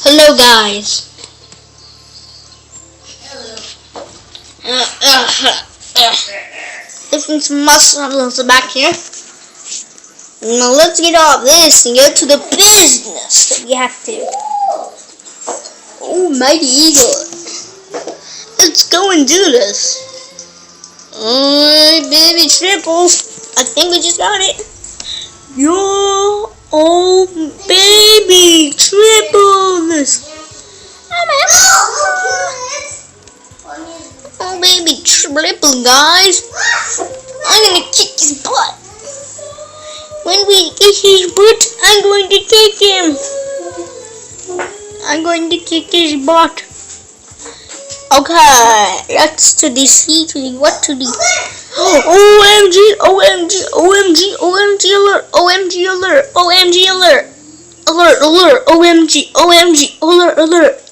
Hello guys. Different muscles back here. Now let's get off this and get to the business that we have to. Oh, mighty eagle. Let's go and do this. Alright, baby triple. I think we just got it. Yo, oh baby triples. Oh baby triple, guys. I'm gonna kick his butt. When we kick his butt, I'm going to kick him. I'm going to kick his butt. Okay, let's to defeat what to do. OMG, OMG, OMG, OMG alert, OMG alert, OMG alert, alert, alert, OMG, OMG, alert, alert.